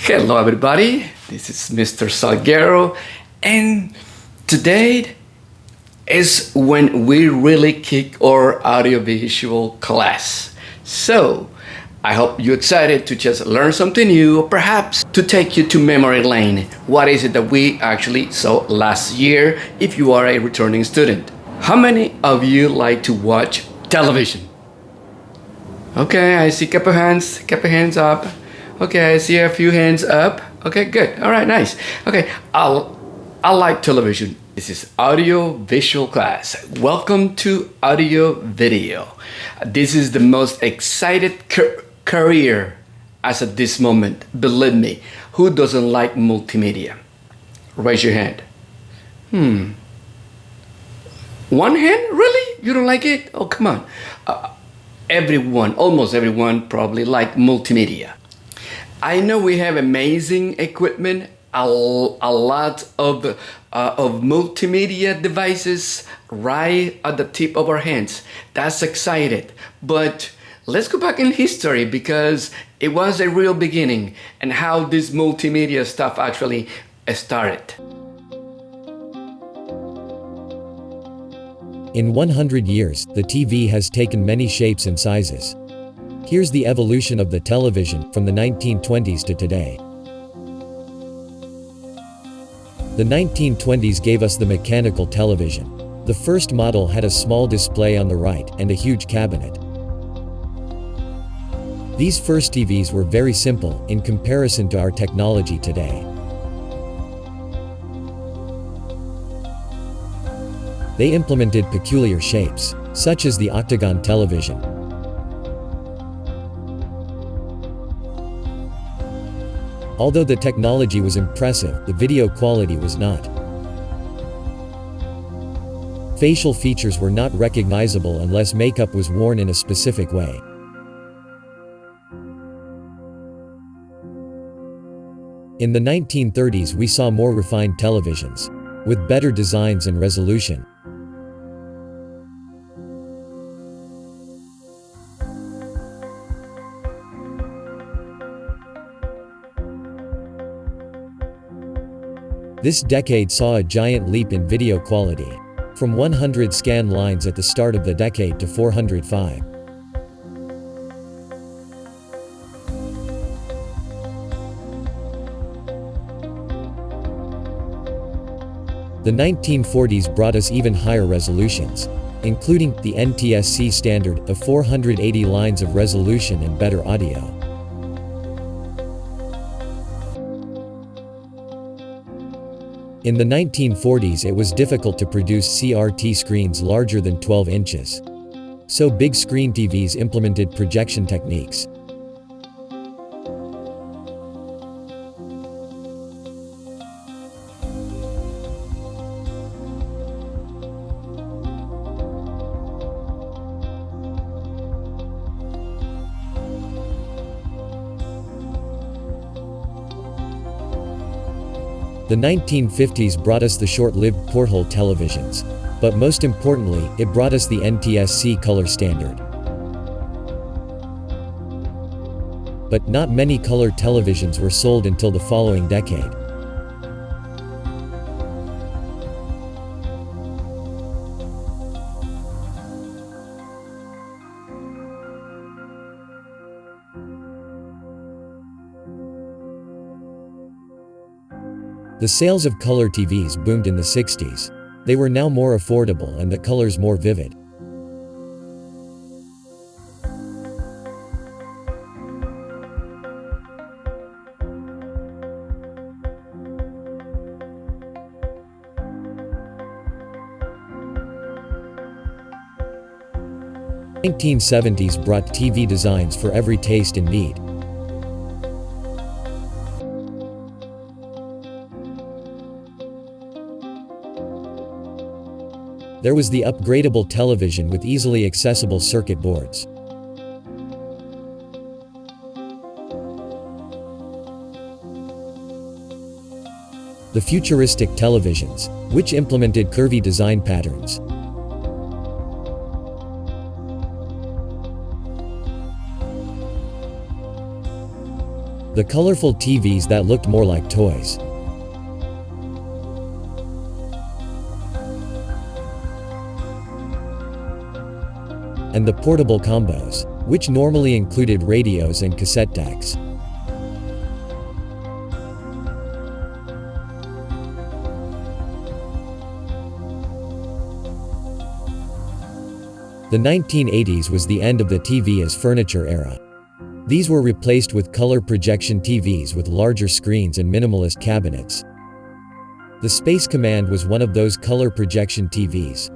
Hello, everybody. This is Mr. Salguero, and today is when we really kick our audiovisual class. So, I hope you're excited to just learn something new, or perhaps to take you to memory lane. What is it that we actually saw last year if you are a returning student? How many of you like to watch television? Okay, I see couple hands up. Okay, I see a few hands up. Okay, good. All right, nice. Okay, I like television. This is audio visual class. Welcome to audio video. This is the most excited career as at this moment. Believe me, who doesn't like multimedia? Raise your hand. One hand? Really? You don't like it? Oh, come on. Everyone, almost everyone probably like multimedia. I know we have amazing equipment, a lot of multimedia devices right at the tip of our hands. That's exciting. But let's go back in history because it was a real beginning and how this multimedia stuff actually started. In 100 years, the TV has taken many shapes and sizes. Here's the evolution of the television from the 1920s to today. The 1920s gave us the mechanical television. The first model had a small display on the right and a huge cabinet. These first TVs were very simple in comparison to our technology today. They implemented peculiar shapes, such as the octagon television. Although the technology was impressive, the video quality was not. Facial features were not recognizable unless makeup was worn in a specific way. In the 1930s, we saw more refined televisions, with better designs and resolution. This decade saw a giant leap in video quality, from 100 scan lines at the start of the decade to 405. The 1940s brought us even higher resolutions, including the NTSC standard of 480 lines of resolution and better audio. In the 1940s, it was difficult to produce CRT screens larger than 12 inches. So big screen TVs implemented projection techniques. The 1950s brought us the short-lived porthole televisions, but most importantly, it brought us the NTSC color standard. But not many color televisions were sold until the following decade. The sales of color TVs boomed in the 60s. They were now more affordable and the colors more vivid. The 1970s brought TV designs for every taste and need. There was the upgradable television with easily accessible circuit boards. The futuristic televisions, which implemented curvy design patterns. The colorful TVs that looked more like toys. And the portable combos, which normally included radios and cassette decks. The 1980s was the end of the TV as furniture era. These were replaced with color projection TVs with larger screens and minimalist cabinets. The Space Command was one of those color projection TVs.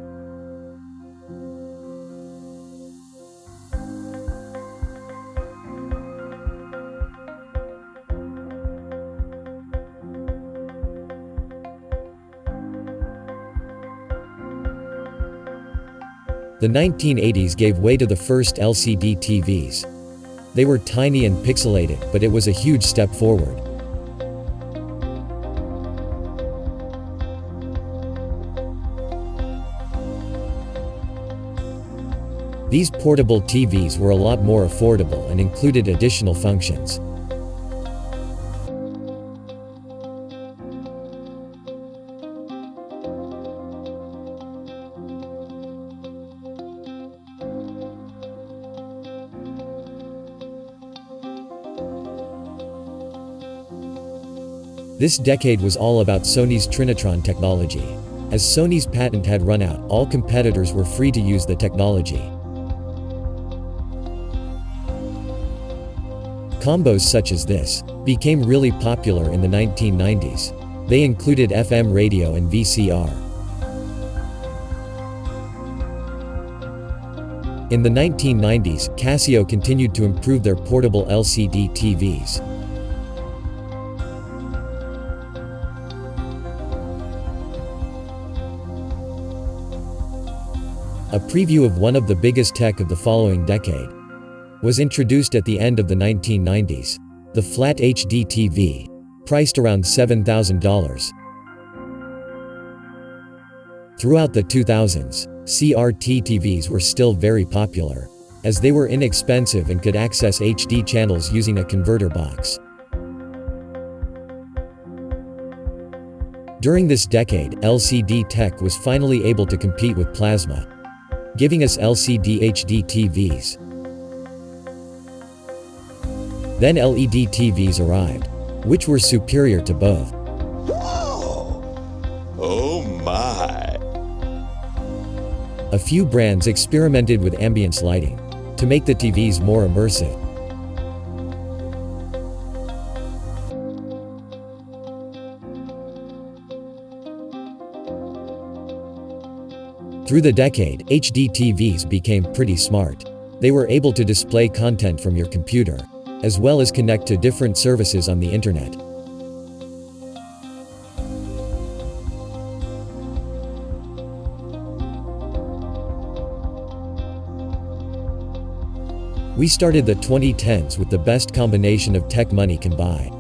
The 1980s gave way to the first LCD TVs. They were tiny and pixelated, but it was a huge step forward. These portable TVs were a lot more affordable and included additional functions. This decade was all about Sony's Trinitron technology. As Sony's patent had run out, all competitors were free to use the technology. Combos such as this became really popular in the 1990s. They included FM radio and VCR. In the 1990s, Casio continued to improve their portable LCD TVs. A preview of one of the biggest tech of the following decade was introduced at the end of the 1990s, the Flat HD TV, priced around $7,000. Throughout the 2000s, CRT TVs were still very popular, as they were inexpensive and could access HD channels using a converter box. During this decade, LCD tech was finally able to compete with plasma, giving us LCD HD TVs. Then LED TVs arrived, which were superior to both. Whoa! Oh my! A few brands experimented with ambience lighting to make the TVs more immersive. Through the decade, HD TVs became pretty smart. They were able to display content from your computer, as well as connect to different services on the internet. We started the 2010s with the best combination of tech money can buy: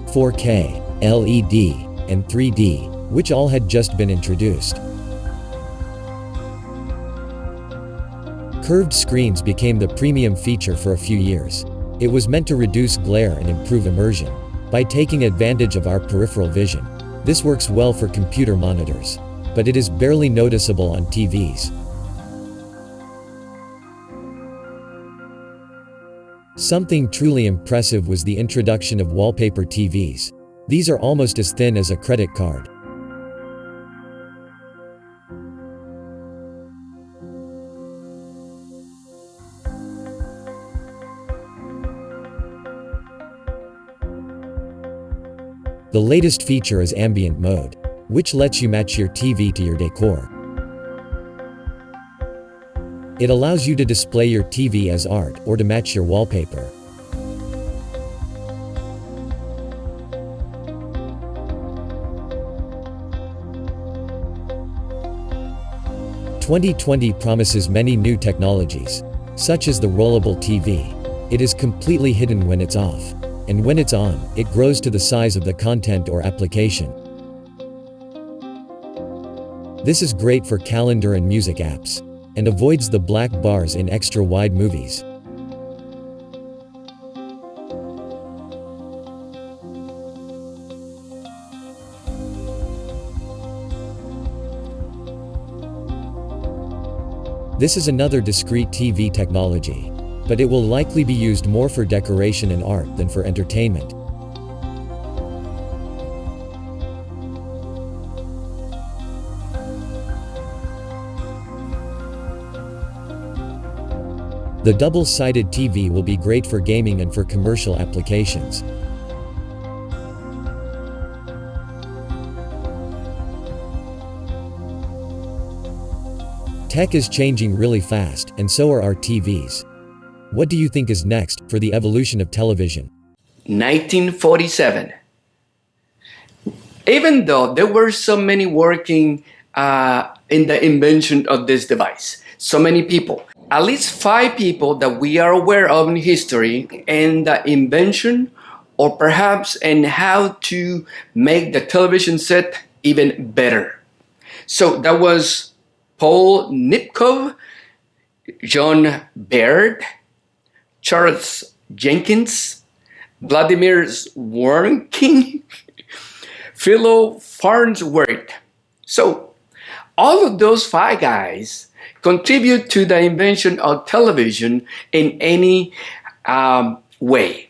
4K, LED, and 3D, which all had just been introduced. Curved screens became the premium feature for a few years. It was meant to reduce glare and improve immersion by taking advantage of our peripheral vision. This works well for computer monitors, but it is barely noticeable on TVs. Something truly impressive was the introduction of wallpaper TVs. These are almost as thin as a credit card. The latest feature is ambient mode, which lets you match your TV to your decor. It allows you to display your TV as art or to match your wallpaper. "2020 promises many new technologies, such as the rollable TV. It is completely hidden when it's off, and when it's on, it grows to the size of the content or application. This is great for calendar and music apps, and avoids the black bars in extra-wide movies. This is another discrete TV technology, but it will likely be used more for decoration and art than for entertainment. The double-sided TV will be great for gaming and for commercial applications. Tech is changing really fast, and so are our TVs. What do you think is next for the evolution of television? 1947. Even though there were so many working in the invention of this device, so many people, at least 5 people that we are aware of in history, in the invention or perhaps in how to make the television set even better. So that was Paul Nipkow, John Baird, Charles Jenkins, Vladimir Zworykin, Philo Farnsworth. So all of those 5 guys contribute to the invention of television in any way.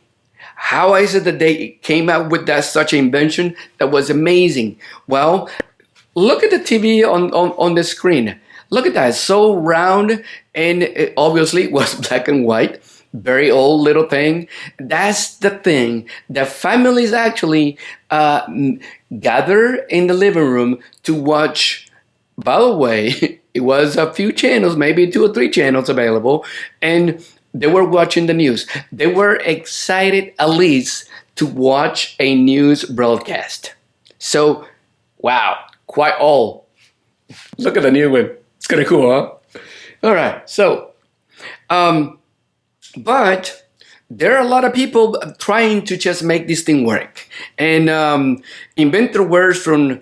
How is it that they came up with such invention that was amazing? Well, look at the TV on the screen. Look at that, so round, and it obviously was black and white. Very old little thing. That's the thing that families actually gather in the living room to watch. By the way, it was a few channels, maybe 2 or 3 channels available, and they were watching the news. They were excited at least to watch a news broadcast. So, wow, quite old. Look at the new one. It's kind of cool, huh? All right, so, but there are a lot of people trying to just make this thing work. And inventor words from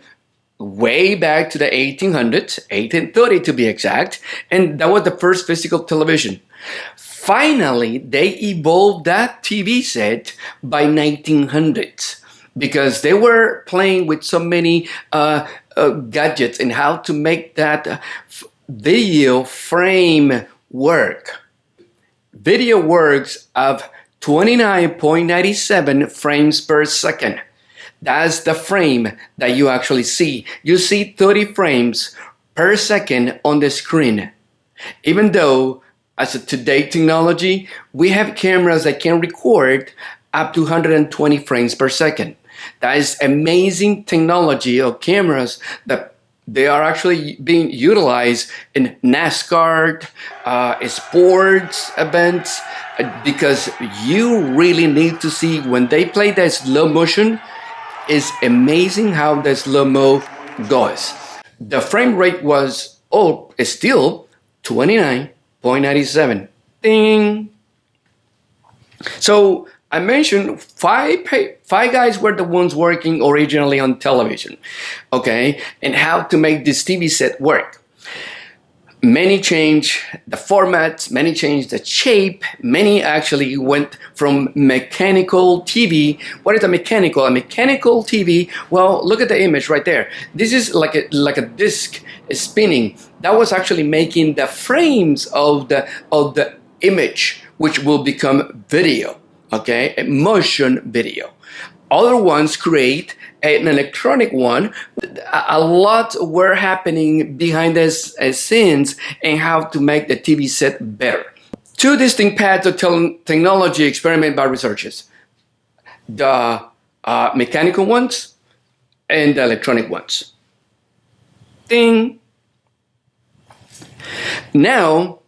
way back to the 1800s, 1830 to be exact, and that was the first physical television. Finally, they evolved that TV set by 1900s because they were playing with so many gadgets and how to make that video frame work. Video works of 29.97 frames per second. That's the frame that you actually see. You see 30 frames per second on the screen. Even though, as of today's technology, we have cameras that can record up to 120 frames per second. That is amazing technology of cameras that they are actually being utilized in NASCAR, sports events, because you really need to see when they play that slow motion. It's amazing how the slow-mo goes. The frame rate was, still 29.97. Ding! So I mentioned 5 guys were the ones working originally on television, okay, and how to make this TV set work. Many changed the formats, many changed the shape, many actually went from mechanical TV. What is a mechanical? A mechanical TV, well, look at the image right there. This is like a disc spinning. That was actually making the frames of the image, which will become video, okay, a motion video. Other ones create an electronic one. A lot were happening behind the scenes and how to make the TV set better. 2 distinct paths of technology experimented by researchers. The mechanical ones and the electronic ones. Ding! Now,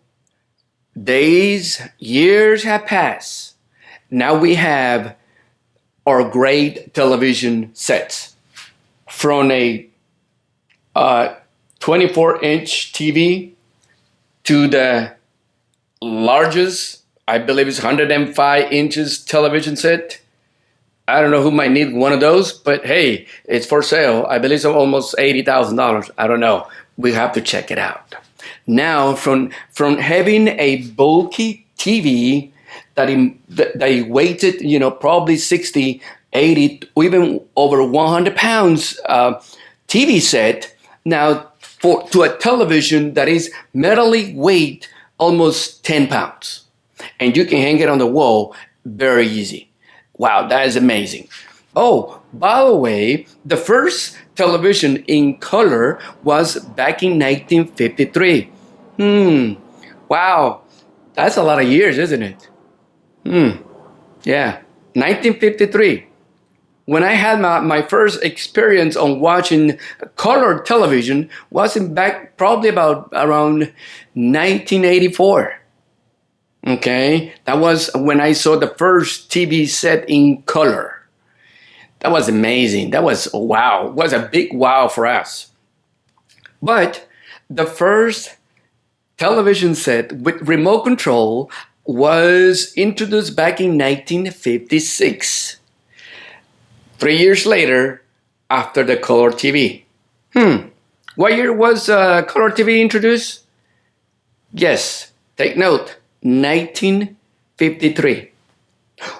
years have passed. Now we have our great television sets. From a 24-inch TV to the largest, I believe it's 105 inches television set. I don't know who might need one of those, but hey, it's for sale. I believe it's almost $80,000. I don't know. We have to check it out. Now, from having a bulky TV that he weighted, probably 60, 80, or even over 100 pounds TV set, now to a television that is metally weight almost 10 pounds. And you can hang it on the wall very easy. Wow, that is amazing. Oh, by the way, the first television in color was back in 1953. Wow, that's a lot of years, isn't it? Yeah, 1953. When I had my first experience on watching color television was in back probably about around 1984. Okay, that was when I saw the first TV set in color. That was amazing. That was wow. It was a big wow for us. But the first television set with remote control was introduced back in 1956. 3 years later, after the color TV. What year was color TV introduced? Yes, take note, 1953.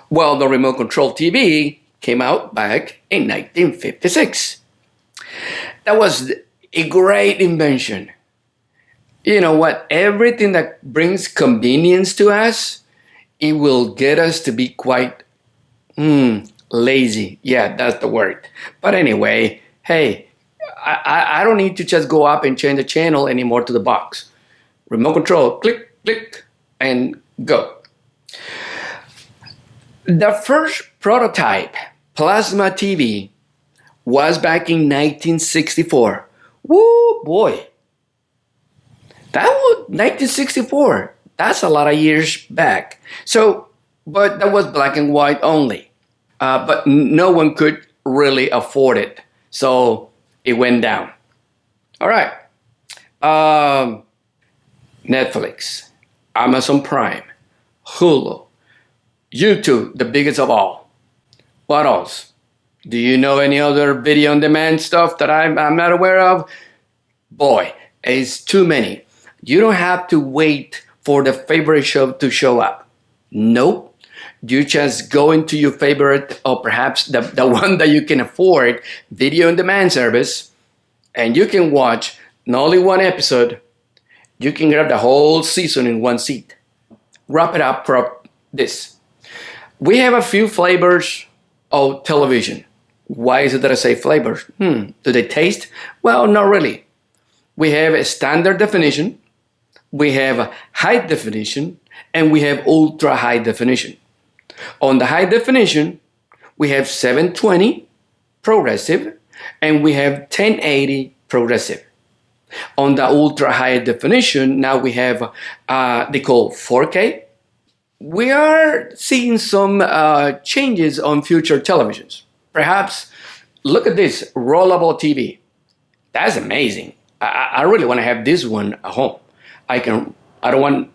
Well, the remote control TV came out back in 1956. That was a great invention. You know what? Everything that brings convenience to us, it will get us to be quite lazy. Yeah, that's the word. But anyway, hey, I don't need to just go up and change the channel anymore to the box. Remote control, click, click, and go. The first prototype plasma TV was back in 1964. Woo, boy. That was 1964. That's a lot of years back. So, but that was black and white only. But no one could really afford it. So it went down. All right. Netflix, Amazon Prime, Hulu, YouTube, the biggest of all. What else? Do you know any other video on demand stuff that I'm not aware of? Boy, it's too many. You don't have to wait for the favorite show to show up. Nope. You just go into your favorite, or perhaps the one that you can afford, video on demand service, and you can watch not only one episode, you can grab the whole season in one seat. Wrap it up for this. We have a few flavors of television. Why is it that I say flavors? Do they taste? Well, not really. We have a standard definition, we have a high definition, and we have ultra high definition. On the high definition, we have 720 progressive, and we have 1080 progressive. On the ultra high definition, now we have they call 4K. We are seeing some changes on future televisions. Perhaps look at this rollable TV. That's amazing. I really want to have this one at home. I don't want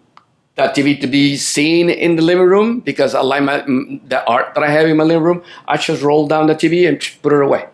that TV to be seen in the living room because I like the art that I have in my living room. I just roll down the TV and put it away.